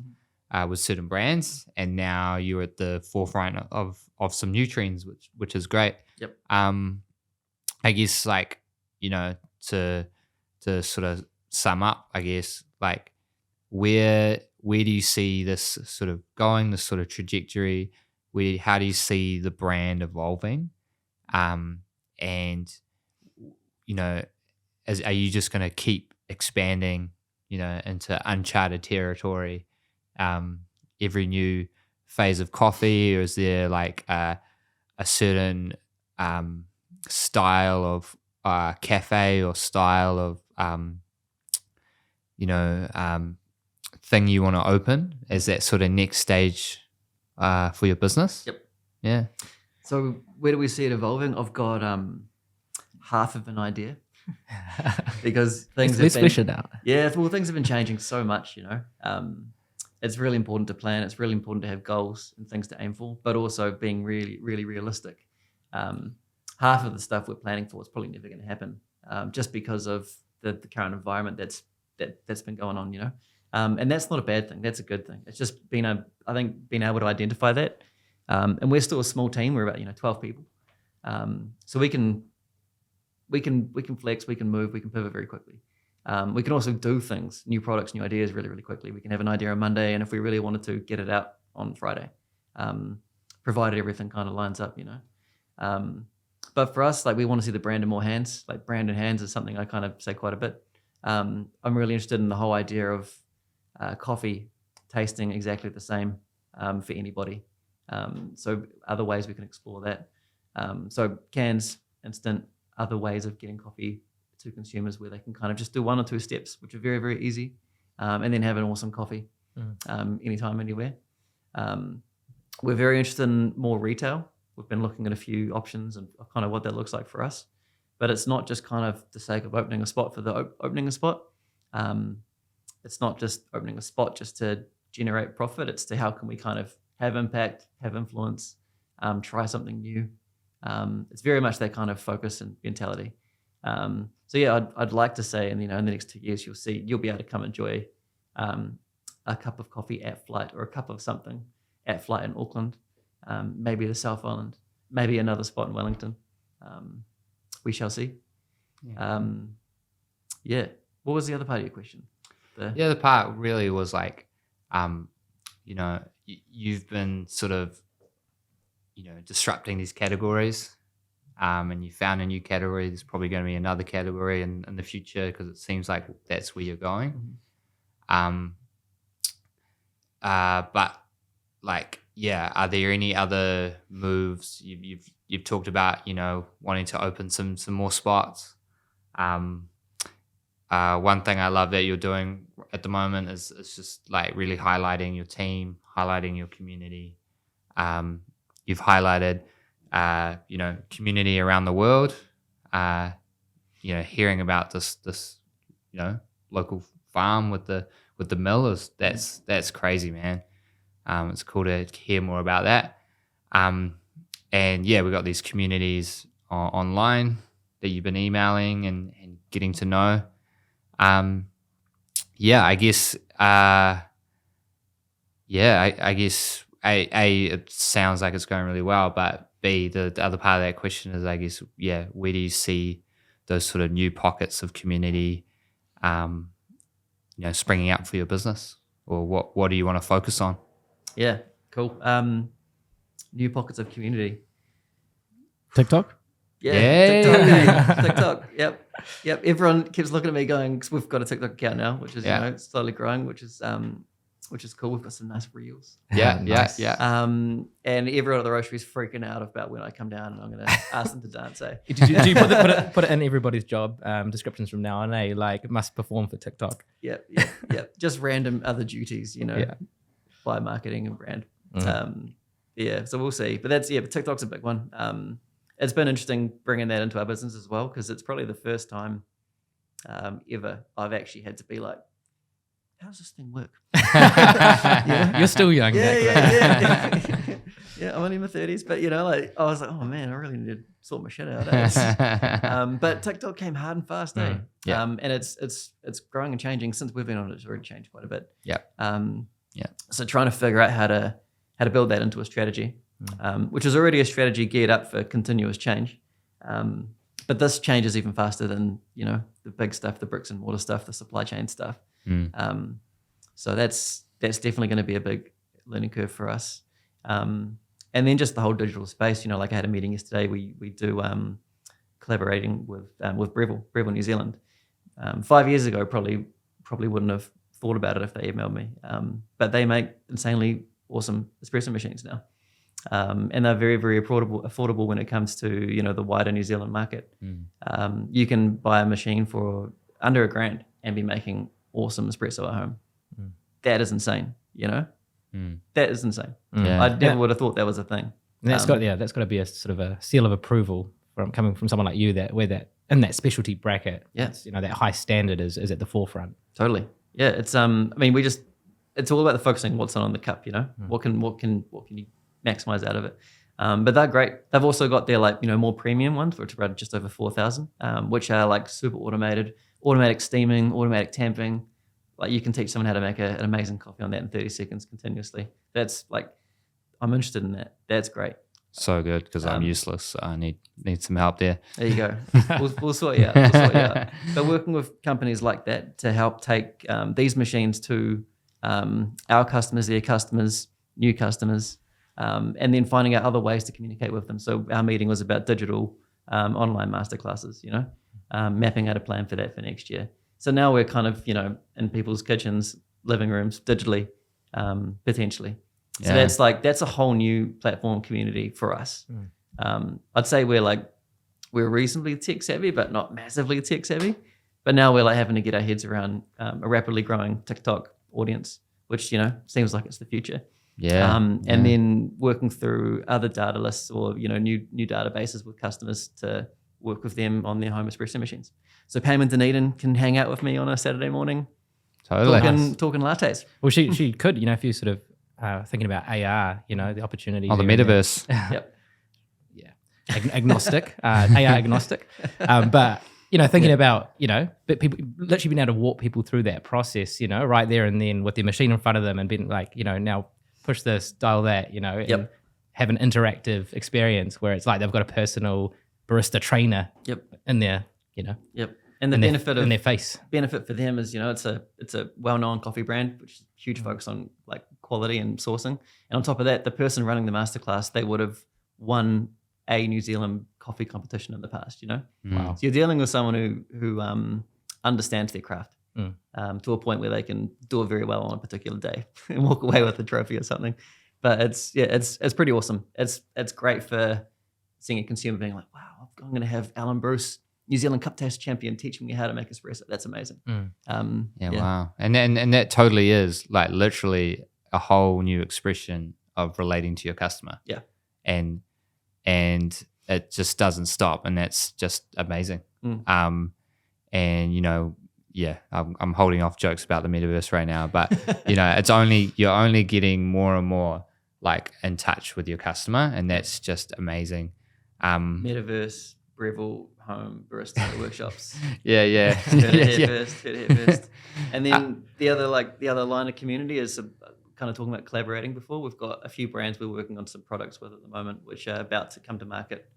with certain brands. And now you're at the forefront of some new trends, which is great. Yep. I guess, like, you know, to sort of sum up, I guess, like, where do you see this sort of going, this sort of trajectory? How do you see the brand evolving? And, you know, are you just going to keep expanding, you know, into uncharted territory every new phase of coffee? Or is there like a certain style of cafe or style of thing you want to open as that sort of next stage for your business? Yep. Yeah. So where do we see it evolving? I've got half of an idea because things Let's have fish been, it out. yeah, well, things have been changing so much, it's really important to plan. It's really important to have goals and things to aim for, but also being really, really realistic. Half of the stuff we're planning for is probably never going to happen, just because of the current environment that's been going on, and that's not a bad thing. That's a good thing. It's just being able to identify that. And we're still a small team. We're about 12 people, so we can flex, we can move, we can pivot very quickly. We can also do things, new products, new ideas really, really quickly. We can have an idea on Monday, and if we really wanted to, get it out on Friday, provided everything kind of lines up, But for us, we want to see the brand in more hands. Brand in hands is something I kind of say quite a bit. I'm really interested in the whole idea of coffee tasting exactly the same for anybody. So other ways we can explore that. So cans, instant, other ways of getting coffee to consumers where they can kind of just do one or two steps, which are very, very easy, and then have an awesome coffee anytime, anywhere. We're very interested in more retail. We've been looking at a few options and kind of what that looks like for us. But it's not just kind of the sake of opening a spot for the opening a spot. It's not just opening a spot just to generate profit. It's to how can we kind of have impact, have influence, try something new. It's very much that kind of focus and mentality. So yeah, I'd like to say, and in the next 2 years, you'll be able to come enjoy a cup of coffee at Flight or a cup of something at Flight in Auckland, maybe the South Island, maybe another spot in Wellington. We shall see. Yeah. What was the other part of your question? The other part really was you've been sort of, disrupting these categories, and you found a new category. There's probably going to be another category in the future because it seems like that's where you're going. Mm-hmm. But are there any other moves you've talked about? Wanting to open some more spots. One thing I love that you're doing at the moment is just really highlighting your team, highlighting your community. You've highlighted, community around the world. Hearing about this, local farm with the mill that's crazy, man. It's cool to hear more about that. And yeah, we've got these communities online that you've been emailing and getting to know. I guess, I guess it sounds like it's going really well, but B, the other part of that question is, I guess, where do you see those sort of new pockets of community, springing up for your business, or what do you want to focus on? Yeah, cool. New pockets of community. TikTok? Yeah. TikTok. Yep. Everyone keeps looking at me going, because we've got a TikTok account now, which is slowly growing, which is cool. We've got some nice reels. Nice. And everyone at the roastery is freaking out about when I come down and I'm going to ask them to dance. Do you put it in everybody's job descriptions from now on? Must perform for TikTok. Yep. Just random other duties, by marketing and brand. Mm-hmm. So we'll see. But but TikTok's a big one. It's been interesting bringing that into our business as well, because it's probably the first time ever I've actually had to be like, how does this thing work? You're still young. Yeah. I'm only in my 30s, but I was like, oh man, I really need to sort my shit out. But TikTok came hard and fast, and it's growing and changing. Since we've been on it, it's already changed quite a bit. So trying to figure out how to build that into a strategy, which is already a strategy geared up for continuous change. But this changes even faster than the big stuff, the bricks and mortar stuff, the supply chain stuff. So that's definitely going to be a big learning curve for us. And then just the whole digital space, I had a meeting yesterday. We do collaborating with Breville New Zealand. 5 years ago, probably wouldn't have thought about it if they emailed me. But they make insanely awesome espresso machines now. and they're very, very affordable when it comes to the wider New Zealand market. You can buy a machine for under $1,000 and be making awesome espresso at home. That is insane. That is insane. Yeah. I never would have thought that was a thing. And that's got to be a sort of a seal of approval coming from someone like you that in that specialty bracket. Yeah. That high standard is at the forefront. Totally. Yeah. It's it's all about the focusing what's on the cup. What can you maximize out of it? But they're great. They've also got their more premium ones, which are just over 4,000, which are like super automatic steaming, automatic tamping. Like you can teach someone how to make an amazing coffee on that in 30 seconds continuously. That's I'm interested in that. That's great. So good, because I'm useless. So I need some help there. There you go. We'll sort you out. But working with companies like that to help take these machines to our customers, their customers, new customers, and then finding out other ways to communicate with them. So our meeting was about digital online masterclasses, mapping out a plan for that for next year. So now we're kind of, in people's kitchens, living rooms, digitally, potentially. So that's a whole new platform community for us. I'd say we're reasonably tech savvy, but not massively tech savvy. But now we're having to get our heads around a rapidly growing TikTok audience, which seems like it's the future. Yeah. And then working through other data lists or new databases with customers to work with them on their home espresso machines. So Pam and Dunedin can hang out with me on a Saturday morning, totally talking lattes. Well, she could, if you sort of thinking about AR, the opportunity. the metaverse. Yep. Yeah. Agnostic, AR agnostic. But, thinking about, but people literally being able to walk people through that process, right there and then with their machine in front of them and being now push this, dial that, and have an interactive experience where it's like they've got a personal barista trainer in there, Yep. And the benefit in their face. Benefit for them is, it's a well-known coffee brand, which is huge focus on quality and sourcing. And on top of that, the person running the masterclass, they would have won a New Zealand coffee competition in the past, Wow. So you're dealing with someone who understands their craft to a point where they can do it very well on a particular day and walk away with a trophy or something. But it's pretty awesome. It's great for seeing a consumer being like, wow, I'm going to have Alan Bruce, New Zealand Cup Test champion, teaching me how to make espresso. That's amazing. Wow. And that totally is literally a whole new expression of relating to your customer. Yeah. And it just doesn't stop, and that's just amazing. I'm holding off jokes about the metaverse right now, but you're only getting more and more in touch with your customer, and that's just amazing. Metaverse, Breville, home, barista workshops. Yeah. Heard it here first. And then the other line of community is kind of talking about collaborating before. We've got a few brands we're working on some products with at the moment, which are about to come to market,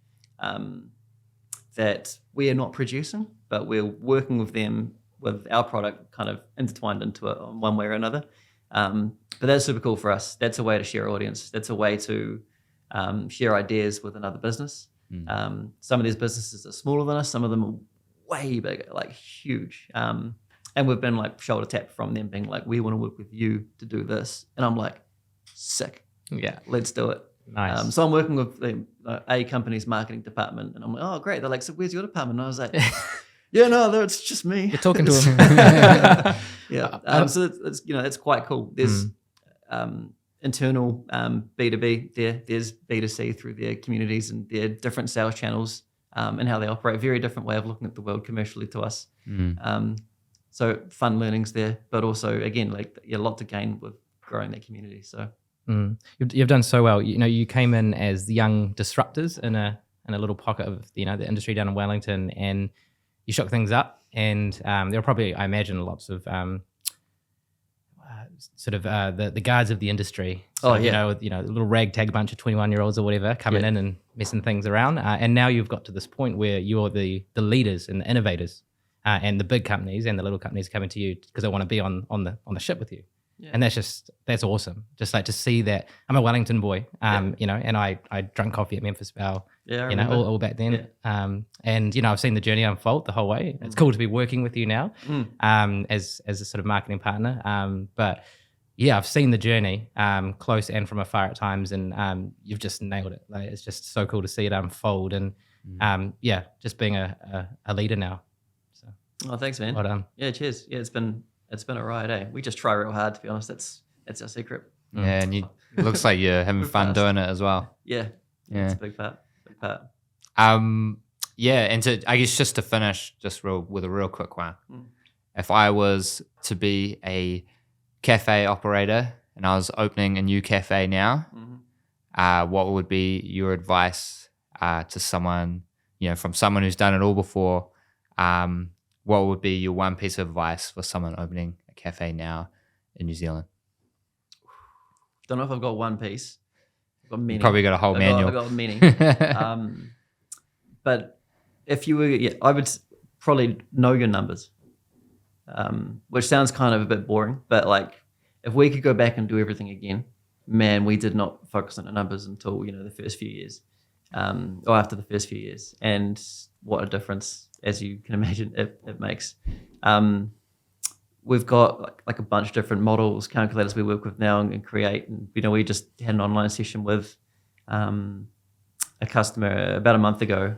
that we are not producing, but we're working with them with our product kind of intertwined into it in one way or another. But that's super cool for us. That's a way to share audience. That's a way to share ideas with another business. Some of these businesses are smaller than us. Some of them are way bigger, huge. And we've been shoulder tap from them being we want to work with you to do this. And I'm sick. Yeah. Let's do it. Nice. So I'm working with a company's marketing department, and I'm like, oh, great. They're like, so where's your department? And I was like, yeah, no, it's just me. You're talking to them. Yeah. So it's quite cool. There's internal B2B there. There's B2C through their communities and their different sales channels and how they operate. Very different way of looking at the world commercially to us. So fun learnings there, but also, again, a lot to gain with growing that community. So you've done so well. You came in as the young disruptors in a little pocket of the industry down in Wellington, and you shook things up. And there were probably, I imagine, lots of the guards of the industry. So, a little ragtag bunch of 21-year-olds or whatever coming in and messing things around. And now you've got to this point where you're the leaders and the innovators, and the big companies and the little companies coming to you because they want to be on the ship with you. Yeah. And that's awesome. Just to see that. I'm a Wellington boy, and I drank coffee at Memphis Val, all back then. Yeah. And I've seen the journey unfold the whole way. It's cool to be working with you now, as a sort of marketing partner. But yeah, I've seen the journey close and from afar at times, and you've just nailed it. Like, it's just so cool to see it unfold, and yeah, just being a leader now. So, Oh, thanks, man. well done. Yeah, cheers. Yeah, it's been a ride, eh? We just try real hard, to be honest. That's our secret. Yeah, and it looks like you're having fun fast. doing it as well. Yeah, Yeah. it's a big part. Yeah, and I guess just to finish, with a real quick one. If I was to be a cafe operator and I was opening a new cafe now, what would be your advice to someone, from someone who's done it all before? What would be your one piece of advice for someone opening a cafe now in New Zealand? Don't know if I've got one piece. I've got many. You probably got a whole manual. I've got many. But if you were, I would probably know your numbers, which sounds kind of a bit boring. But like, if we could go back and do everything again, man, we did not focus on the numbers until the first few years, or after the first few years, and what a difference, as you can imagine, it makes. We've got like a bunch of different models, calculators we work with now and create. And we just had an online session with a customer about a month ago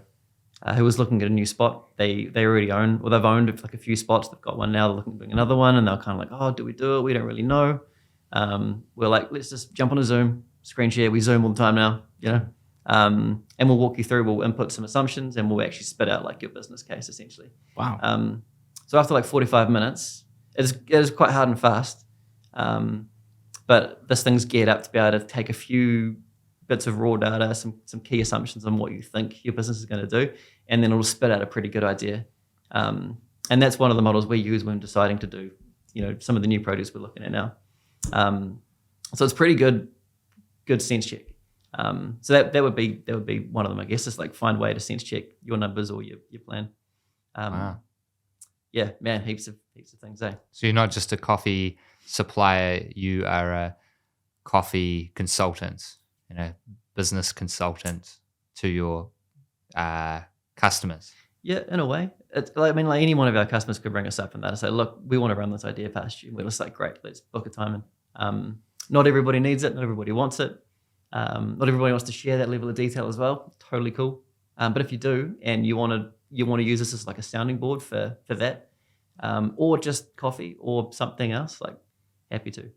who was looking at a new spot. They already own, or they've owned like a few spots. They've got one now. They're looking at doing another one, and they're kind of like, "Oh, do we do it? We don't really know." We're like, "Let's just jump on a Zoom screen share. We Zoom all the time now, and we'll walk you through. We'll input some assumptions, and we'll actually spit out like your business case essentially." Wow. So after like 45 minutes, it is quite hard and fast, but this thing's geared up to be able to take a few bits of raw data, some key assumptions on what you think your business is going to do, and then it'll spit out a pretty good idea. And that's one of the models we use when deciding to do, some of the new produce we're looking at now. So it's pretty good sense check. So that would be one of them, I guess. Is like find a way to sense check your numbers or your plan. Wow. Yeah, man, heaps of things, eh? So you're not just a coffee supplier; you are a coffee consultant, business consultant to your customers. Yeah, in a way. Like any one of our customers could bring us up and that and say, "Look, we want to run this idea past you." We're just like, "Great, let's book a time." And not everybody needs it. Not everybody wants it. Not everybody wants to share that level of detail as well. Totally cool. But if you do, and you want to use this as like a sounding board for that, or just coffee or something else, like happy to.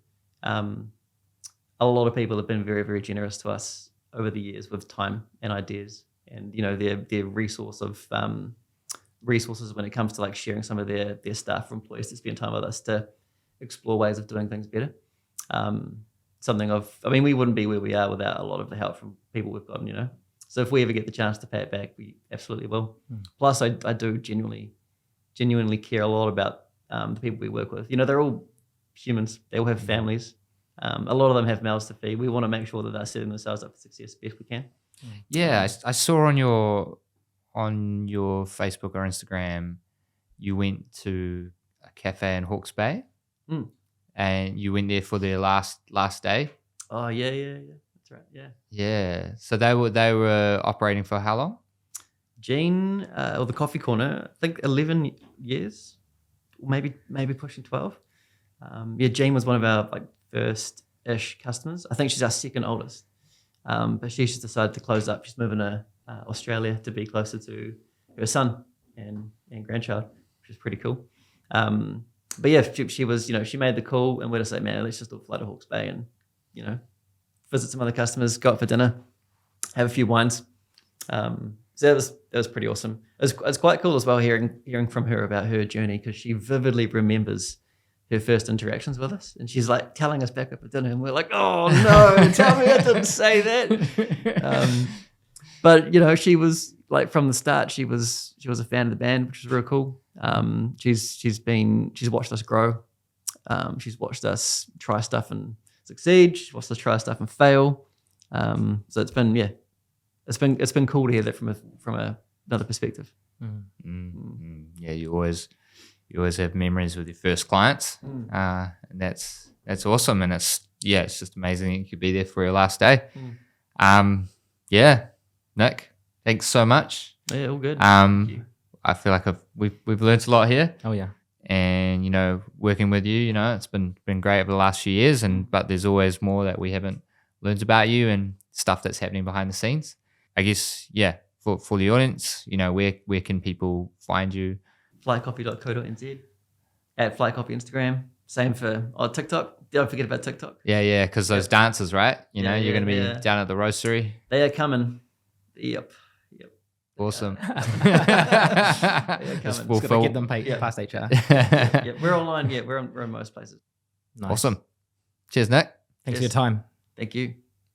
A lot of people have been very, very generous to us over the years with time and ideas, and their resources when it comes to like sharing some of their staff or employees to spend time with us to explore ways of doing things better. We wouldn't be where we are without a lot of the help from people we've gotten, So if we ever get the chance to pay it back, we absolutely will. Plus, I do genuinely care a lot about the people we work with. They're all humans. They all have families. A lot of them have mouths to feed. We want to make sure that they're setting themselves up for success best we can. Yeah, I saw on your Facebook or Instagram, you went to a cafe in Hawke's Bay, and you went there for their last day. Oh yeah, that's right. Yeah. Yeah. So they were operating for how long? Jean, or the Coffee Corner, I think 11 years, maybe pushing 12. Jean was one of our like first-ish customers. I think she's our second oldest, but she's just decided to close up. She's moving to Australia to be closer to her son and grandchild, which is pretty cool. But yeah, she was, she made the call, and we're just like, man, let's just all fly to Hawke's Bay and, visit some other customers, go out for dinner, have a few wines. So that was pretty awesome. It's quite cool as well hearing from her about her journey, because she vividly remembers her first interactions with us, and she's like telling us back up at dinner, and we're like, "Oh no, tell me I didn't say that." But she was like from the start, she was a fan of the band, which was real cool. She's watched us grow. She's watched us try stuff and succeed. She's watched us try stuff and fail. So it's been cool to hear that from another perspective. Yeah, you always have memories with your first clients, and that's awesome. And it's just amazing that you could be there for your last day. Nick, thanks so much. Yeah, all good. I feel like we've learned a lot here. Oh yeah. and working with you, it's been great over the last few years, but there's always more that we haven't learned about you and stuff that's happening behind the scenes. I guess, for the audience, where can people find you? flycoffee.co.nz, at flycoffee Instagram. Same for TikTok. Don't forget about TikTok. Yeah, because those dances, right? You're going to be down at the roastery. They are coming. Yep. Awesome. They are coming. We'll Just got to get them past HR. Yeah, we're online. Yeah, we're in most places. Nice. Awesome. Cheers, Nick. Thanks for your time. Thank you.